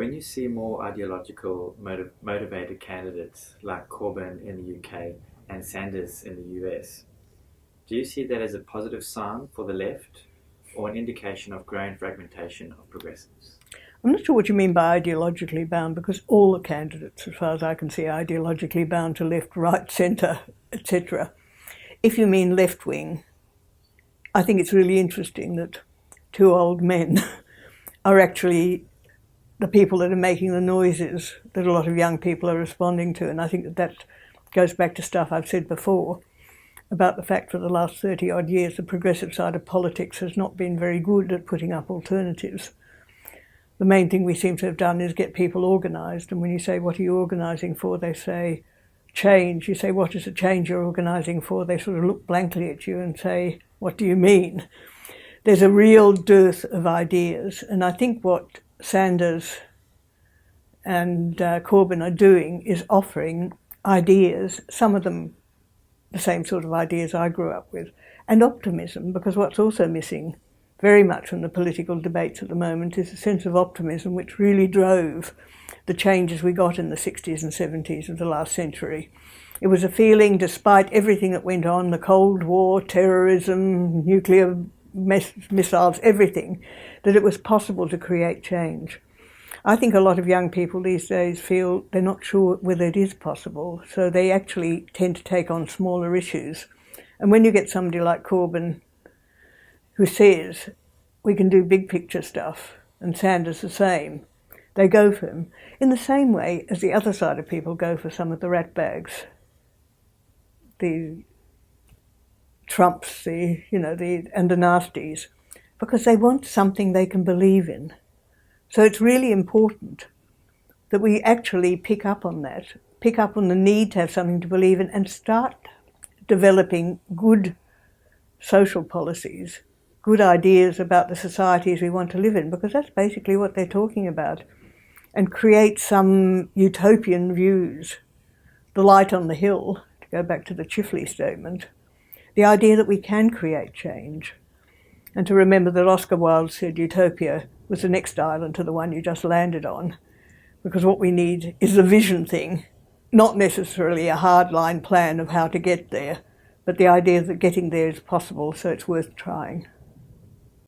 When you see more ideological, motivated candidates like Corbyn in the UK and Sanders in the US, do you see that as a positive sign for the left or an indication of growing fragmentation of progressives? I'm not sure what you mean by ideologically bound, because all the candidates, as far as I can see, are ideologically bound to left, right, centre, etc. If you mean left-wing, I think it's really interesting that two old men are actually the people that are making the noises that a lot of young people are responding to. And I think that goes back to stuff I've said before about the fact for the last 30 odd years the progressive side of politics has not been very good at putting up alternatives. The main thing we seem to have done is get people organised, and when you say, what are you organising for, they say, change. You say, what is the change you're organising for? They sort of look blankly at you and say, what do you mean? There's a real dearth of ideas, and I think what Sanders and Corbyn are doing is offering ideas, some of them the same sort of ideas I grew up with, and optimism, because what's also missing very much from the political debates at the moment is a sense of optimism which really drove the changes we got in the 60s and 70s of the last century. It was a feeling, despite everything that went on, the Cold War, terrorism, nuclear missiles, everything, that it was possible to create change. I think a lot of young people these days feel they're not sure whether it is possible, so they actually tend to take on smaller issues. And when you get somebody like Corbyn who says, we can do big picture stuff, and Sanders the same, they go for him in the same way as the other side of people go for some of the rat bags, the Trumps, and the nasties, because they want something they can believe in. So it's really important that we actually pick up on that, pick up on the need to have something to believe in, and start developing good social policies, good ideas about the societies we want to live in, because that's basically what they're talking about, and create some utopian views. The light on the hill, to go back to the Chifley statement, the idea that we can create change. And to remember that Oscar Wilde said utopia was the next island to the one you just landed on, because what we need is the vision thing, not necessarily a hardline plan of how to get there, but the idea that getting there is possible, so it's worth trying.